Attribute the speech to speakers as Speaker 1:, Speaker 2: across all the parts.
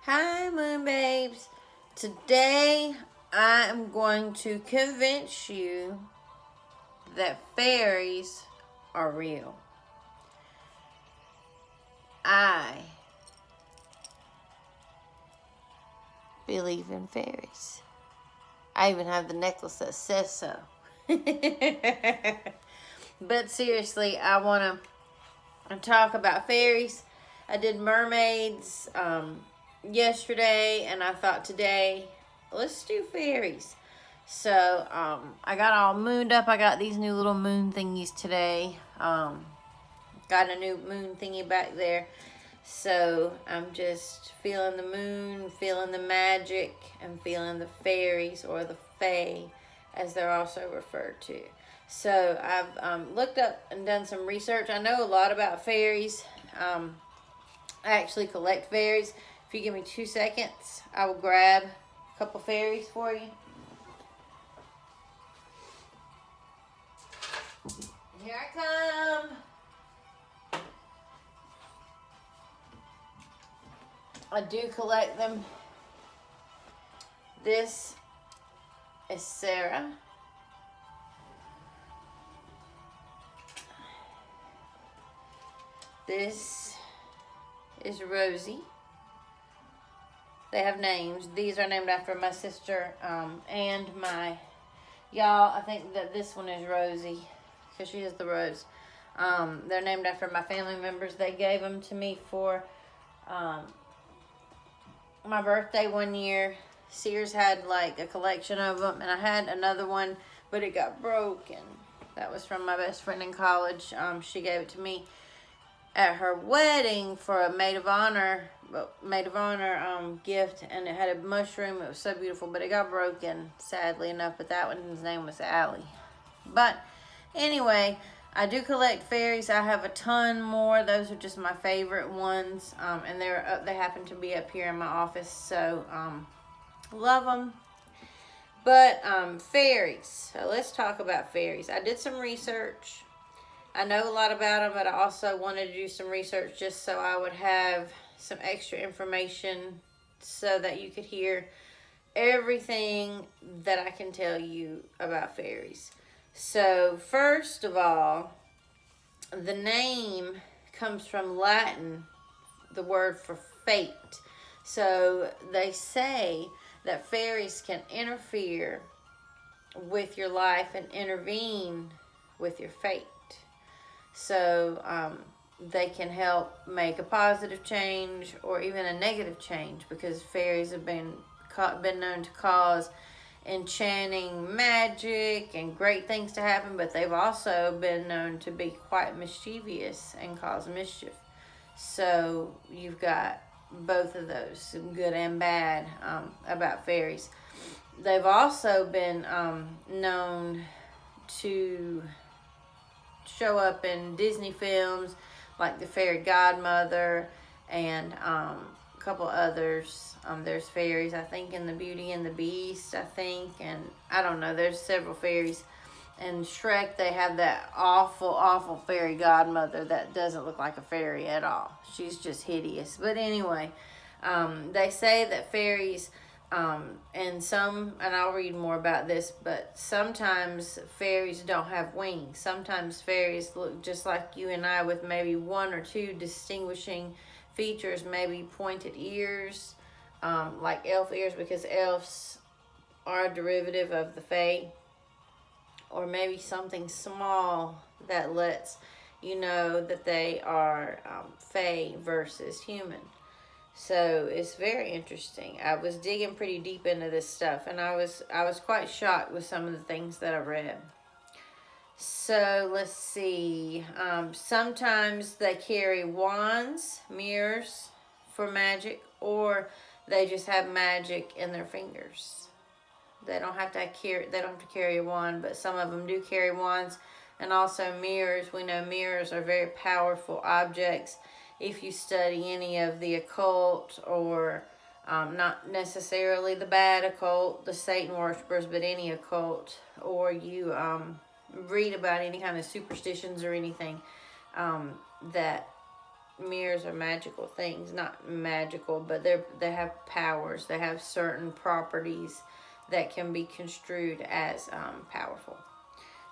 Speaker 1: Hi, Moon Babes. Today I am going to convince you that fairies are real. I believe in fairies. I even have the necklace that says so. But seriously, I want to talk about fairies. I did mermaids yesterday, and I thought today, let's do fairies. So I got all mooned up. I got these new little moon thingies today. Got a new moon thingy back there. So I'm just feeling the moon, feeling the magic, and feeling the fairies, or the fae, as they're also referred to. So I've looked up and done some research. I know a lot about fairies. I actually collect fairies. If you give me 2 seconds, I will grab a couple fairies for you. Here I come. I do collect them. This is Sarah. This is Rosie. They have names. These are named after my sister and my... Y'all, I think that this one is Rosie because she is the rose. They're named after my family members. They gave them to me for my birthday one year. Sears had like a collection of them, and I had another one, but it got broken. That was from my best friend in college. She gave it to me at her wedding for a maid of honor gift, and it had a mushroom. It was so beautiful, but it got broken, sadly enough. But that one's name was Allie. But anyway, I do collect fairies. I have a ton more. Those are just my favorite ones, and they happen to be up here in my office. So love them. But fairies. So let's talk about fairies. I did some research. I know a lot about them, but I also wanted to do some research just so I would have some extra information so that you could hear everything that I can tell you about fairies. So first of all, the name comes from Latin, the word for fate. So they say that fairies can interfere with your life and intervene with your fate. So they can help make a positive change or even a negative change, because fairies have been known to cause enchanting magic and great things to happen, but they've also been known to be quite mischievous and cause mischief. So you've got both of those, some good and bad, about fairies. They've also been known to show up in Disney films like the Fairy Godmother and a couple others. There's fairies, I think, in the Beauty and the Beast, I think, and I don't know, there's several fairies. In Shrek, they have that awful fairy godmother that doesn't look like a fairy at all. She's just hideous. But anyway, they say that fairies, and I'll read more about this, but sometimes fairies don't have wings. Sometimes fairies look just like you and I, with maybe one or two distinguishing features, maybe pointed ears, like elf ears, because elves are a derivative of the fae, or maybe something small that lets you know that they are fae versus human. So it's very interesting. I was digging pretty deep into this stuff, and I was quite shocked with some of the things that I read. So let's see. Sometimes they carry wands, mirrors for magic, or they just have magic in their fingers. They don't have to carry a wand, but some of them do carry wands, and also mirrors. We know mirrors are very powerful objects. If you study any of the occult, or not necessarily the bad occult, the Satan worshipers, but any occult, or you read about any kind of superstitions or anything, that mirrors are magical things. Not magical, but they have powers. They have certain properties that can be construed as powerful.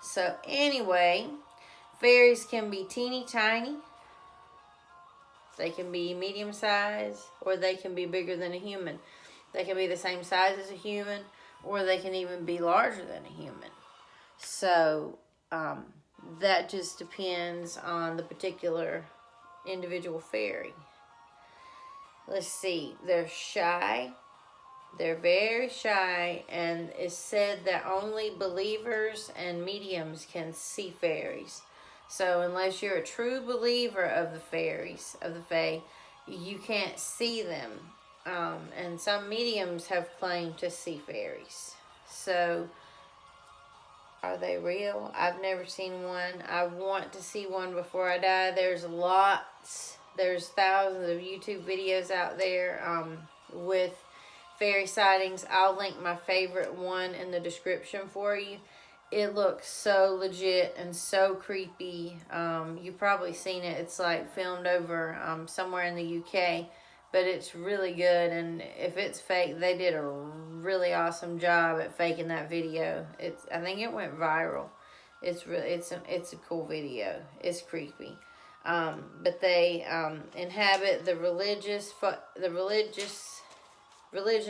Speaker 1: So anyway, fairies can be teeny tiny. They can be medium sized, or they can be bigger than a human. They can be the same size as a human, or they can even be larger than a human. So that just depends on the particular individual fairy. Let's see. They're shy. They're very shy, and it's said that only believers and mediums can see fairies. So unless you're a true believer of the fairies, of the fae, you can't see them. And some mediums have claimed to see fairies. So are they real? I've never seen one. I want to see one before I die. There's lots. There's thousands of YouTube videos out there with fairy sightings. I'll link my favorite one in the description for you. It looks so legit and so creepy. You've probably seen it. It's like filmed over somewhere in the UK, but it's really good. And if it's fake, they did a really awesome job at faking that video. I think it went viral. It's a cool video. It's creepy. But they inhabit the religion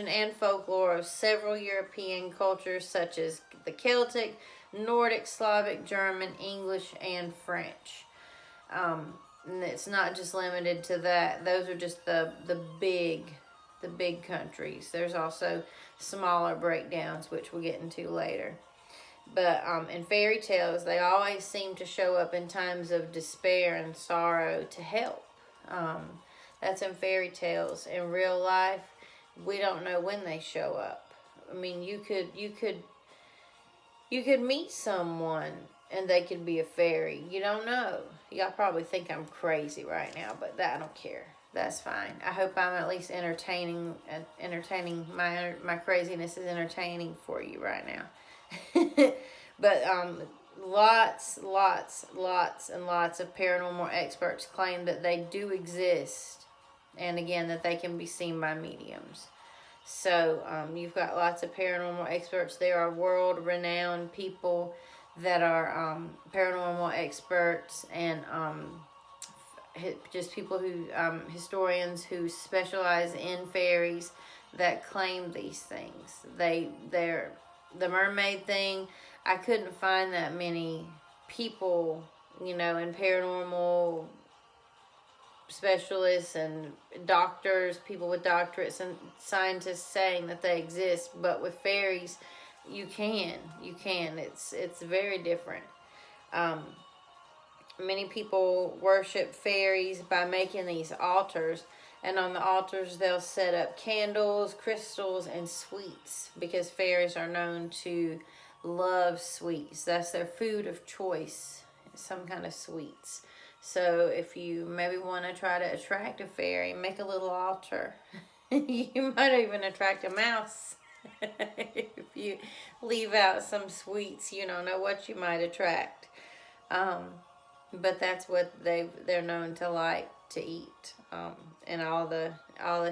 Speaker 1: and folklore of several European cultures such as the Celtic, Nordic, Slavic, German, English, and French. And it's not just limited to that. Those are just the big countries. There's also smaller breakdowns, which we'll get into later. But in fairy tales, they always seem to show up in times of despair and sorrow to help. That's in fairy tales. In real life, we don't know when they show up. I mean, you could meet someone and they could be a fairy. You don't know. Y'all probably think I'm crazy right now, but I don't care. That's fine. I hope I'm at least entertaining. My craziness is entertaining for you right now. But lots and lots of paranormal experts claim that they do exist. And again, that they can be seen by mediums. So you've got lots of paranormal experts. There are world-renowned people that are paranormal experts, and just people who, historians who specialize in fairies that claim these things. They're the mermaid thing. I couldn't find that many people, in paranormal specialists and doctors, people with doctorates and scientists saying that they exist. But with fairies, you can. It's very different. Many people worship fairies by making these altars, and on the altars they'll set up candles, crystals, and sweets, because fairies are known to love sweets. That's their food of choice, some kind of sweets. So if you maybe want to try to attract a fairy, make a little altar. You might even attract a mouse. If you leave out some sweets, you don't know what you might attract. But that's what they're known to like to eat. And all the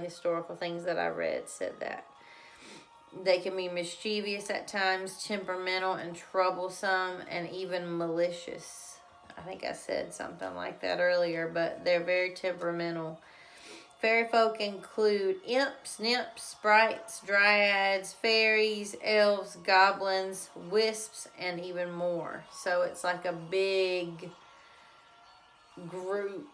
Speaker 1: historical things that I read said that. They can be mischievous at times, temperamental and troublesome, and even malicious. I think I said something like that earlier, but they're very temperamental. Fairy folk include imps, nymphs, sprites, dryads, fairies, elves, goblins, wisps, and even more. So it's like a big group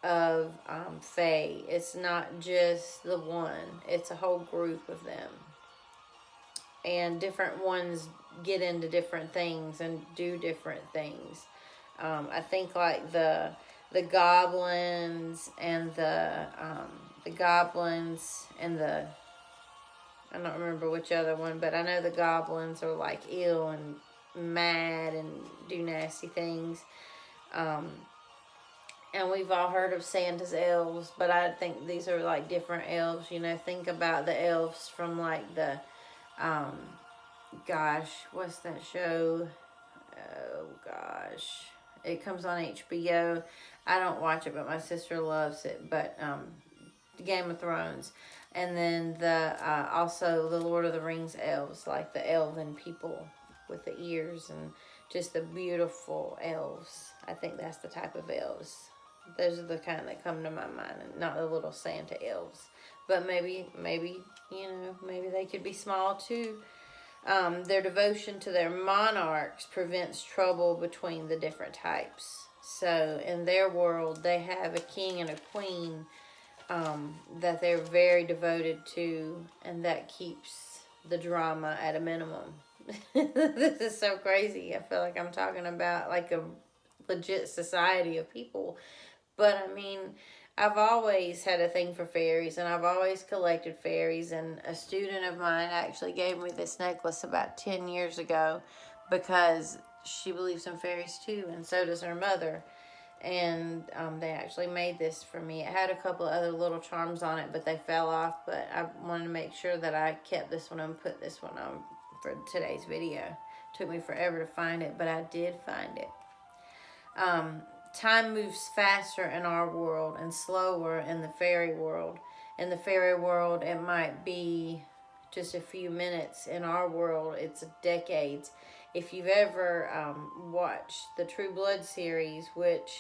Speaker 1: of fae. It's not just the one. It's a whole group of them. And different ones get into different things and do different things. I think like the goblins and the I don't remember which other one, but I know the goblins are like ill and mad and do nasty things. And we've all heard of Santa's elves, but I think these are like different elves. Think about the elves from like the what's that show? Oh gosh, It comes on HBO. I don't watch it, but my sister loves it. But Game of Thrones, and then the also the Lord of the Rings elves, like the elven people with the ears and just the beautiful elves. I think that's the type of elves. Those are the kind that come to my mind, and not the little Santa elves. But maybe maybe they could be small too. Their devotion to their monarchs prevents trouble between the different types. So in their world, they have a king and a queen that they're very devoted to, and that keeps the drama at a minimum. This is so crazy. I feel like I'm talking about like a legit society of people. But I mean, I've always had a thing for fairies, and I've always collected fairies. And a student of mine actually gave me this necklace about 10 years ago because she believes in fairies too, and so does her mother. And they actually made this for me. It had a couple of other little charms on it, but they fell off. But I wanted to make sure that I kept this one and put this one on for today's video. It took me forever to find it, but I did find it. Time moves faster in our world and slower in the fairy world. In the fairy world, it might be just a few minutes. In our world, it's decades. If you've ever watched the True Blood series, which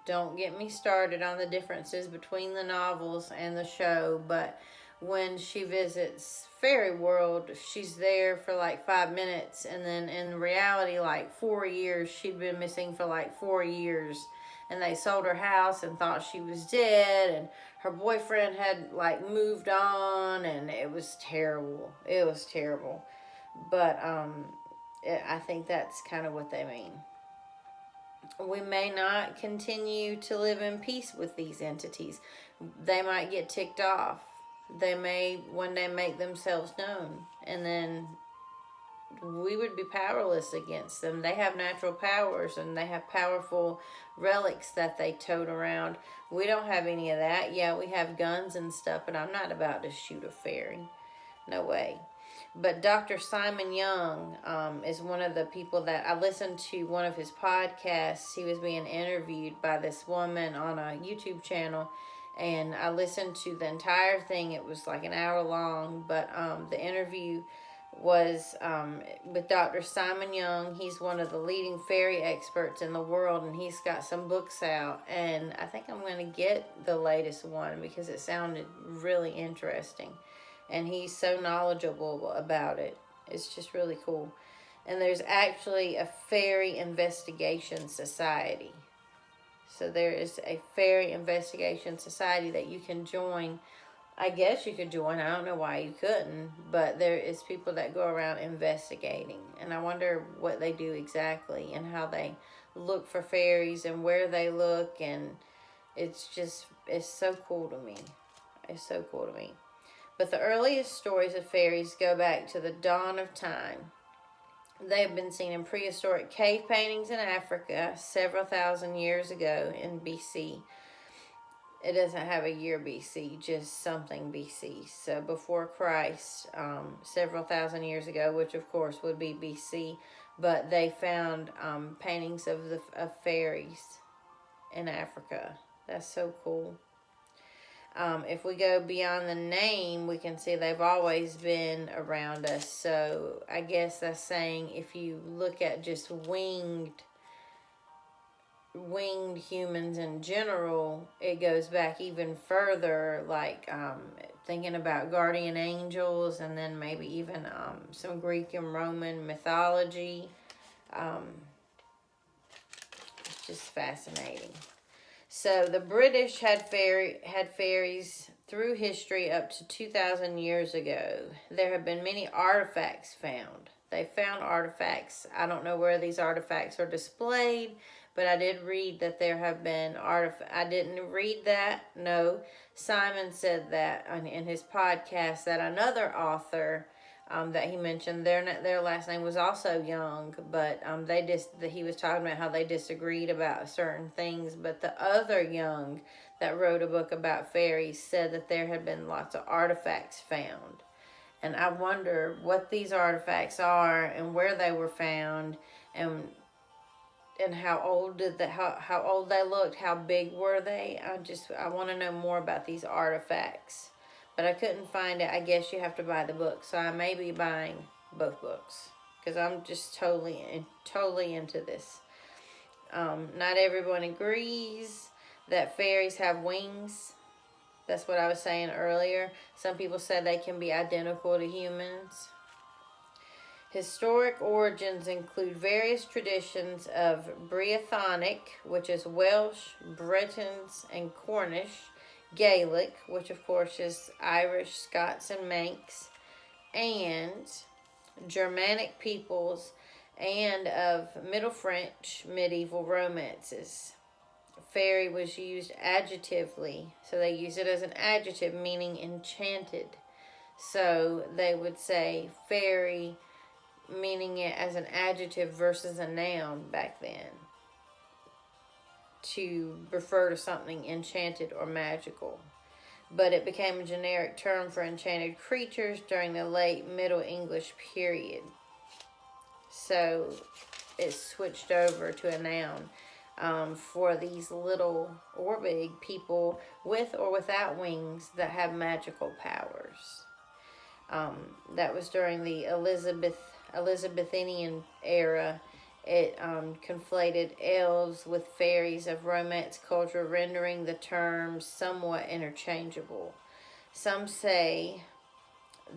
Speaker 1: don't get me started on the differences between the novels and the show, but when she visits fairy world, she's there for like 5 minutes, and then in reality, like 4 years. She'd been missing for like 4 years, and they sold her house and thought she was dead, and her boyfriend had like moved on, and it was terrible. It was terrible. But I think that's kind of what they mean. We may not continue to live in peace with these entities. They might get ticked off. They may one day make themselves known, and then we would be powerless against them. They have natural powers, and they have powerful relics that they tote around. We don't have any of that. Yeah, we have guns and stuff, but I'm not about to shoot a fairy. No way. But Dr. Simon Young is one of the people that I listened to one of his podcasts. He was being interviewed by this woman on a YouTube channel, and I listened to the entire thing. It was like an hour long, but the interview was with Dr. Simon Young. He's one of the leading fairy experts in the world, and he's got some books out, and I think I'm going to get the latest one because it sounded really interesting, and he's so knowledgeable about it. It's just really cool. And there's actually a fairy investigation society. So there is a fairy investigation society that you can join. I guess you could join. I don't know why you couldn't, but there is people that go around investigating, and I wonder what they do exactly and how they look for fairies and where they look, and it's so cool to me. It's so cool to me. But the earliest stories of fairies go back to the dawn of time. They have been seen in prehistoric cave paintings in Africa several thousand years ago in BC. It doesn't have a year BC, just something BC. So before Christ, several thousand years ago, which of course would be BC. But they found paintings of fairies in Africa. That's so cool. If we go beyond the name, we can see they've always been around us. So I guess that's saying if you look at just winged humans in general, it goes back even further, like thinking about guardian angels, and then maybe even some Greek and Roman mythology. It's just fascinating. So the British had fairies through history up to 2,000 years ago. There have been many artifacts found. They found artifacts. I don't know where these artifacts are displayed, but I did read that there have been artifacts. I didn't read that. No. Simon said that in his podcast that another author that he mentioned, their last name was also Young, but he was talking about how they disagreed about certain things. But the other Young that wrote a book about fairies said that there had been lots of artifacts found. And I wonder what these artifacts are and where they were found, and and how old how old they looked, how big were they. I want to know more about these artifacts, but I couldn't find it. I guess you have to buy the book, so I may be buying both books because I'm just totally into this. Not everyone agrees that fairies have wings. That's what I was saying earlier. Some people said they can be identical to humans. Historic origins include various traditions of Brythonic, which is Welsh, Britons, and Cornish, Gaelic, which of course is Irish, Scots, and Manx, and Germanic peoples, and of Middle French medieval romances. Fairy was used adjectively, so they use it as an adjective meaning enchanted. So they would say fairy, meaning it as an adjective versus a noun back then, to refer to something enchanted or magical. But it became a generic term for enchanted creatures during the late Middle English period. So it switched over to a noun for these little or big people with or without wings that have magical powers. That was during the Elizabethan era. It conflated elves with fairies of Romance culture, rendering the terms somewhat interchangeable. Some say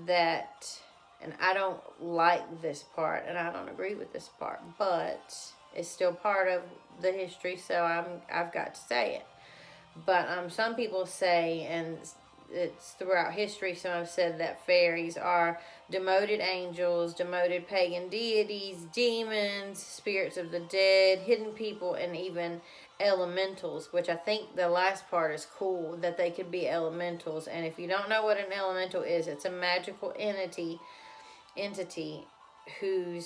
Speaker 1: that, and I don't like this part, and I don't agree with this part, but it's still part of the history, so I've got to say it. But some people say, and it's throughout history, some have said that fairies are demoted angels, demoted pagan deities, demons, spirits of the dead, hidden people, and even elementals, which I think the last part is cool, that they could be elementals. And if you don't know what an elemental is, it's a magical entity who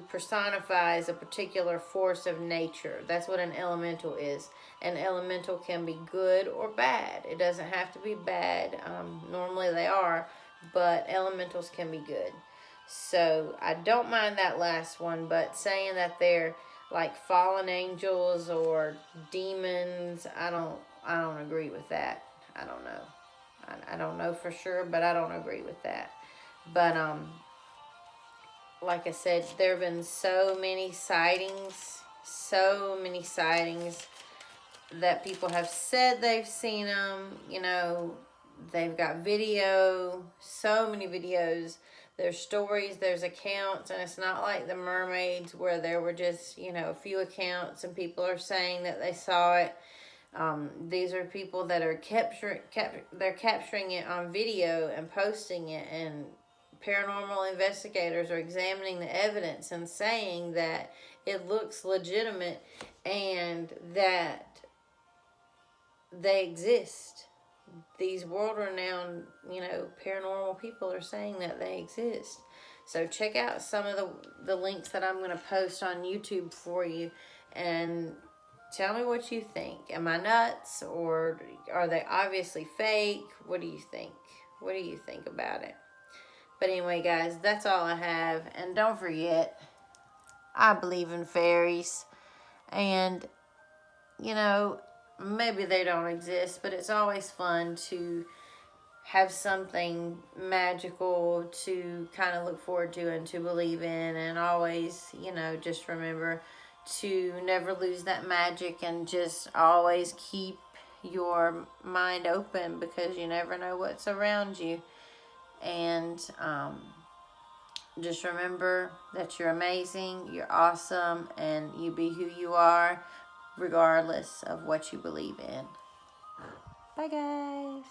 Speaker 1: personifies a particular force of nature. That's what an elemental is. An elemental can be good or bad. It doesn't have to be bad. Normally they are, but elementals can be good. So I don't mind that last one, but saying that they're like fallen angels or demons, I don't agree with that. I don't know. I don't know for sure, but I don't agree with that. But like I said, there have been so many sightings that people have said they've seen them. You know, they've got video, so many videos. There's stories, there's accounts, and it's not like the mermaids where there were just, a few accounts and people are saying that they saw it. These are people that are capturing it on video and posting it, and paranormal investigators are examining the evidence and saying that it looks legitimate and that they exist. These world-renowned, paranormal people are saying that they exist. So check out some of the links that I'm going to post on YouTube for you and tell me what you think. Am I nuts, or are they obviously fake? What do you think? What do you think about it? But anyway, guys, that's all I have. And don't forget, I believe in fairies. And, maybe they don't exist, but it's always fun to have something magical to kind of look forward to and to believe in. And always, just remember to never lose that magic and just always keep your mind open, because you never know what's around you. And just remember that you're amazing, you're awesome, and you be who you are regardless of what you believe in. Bye, guys.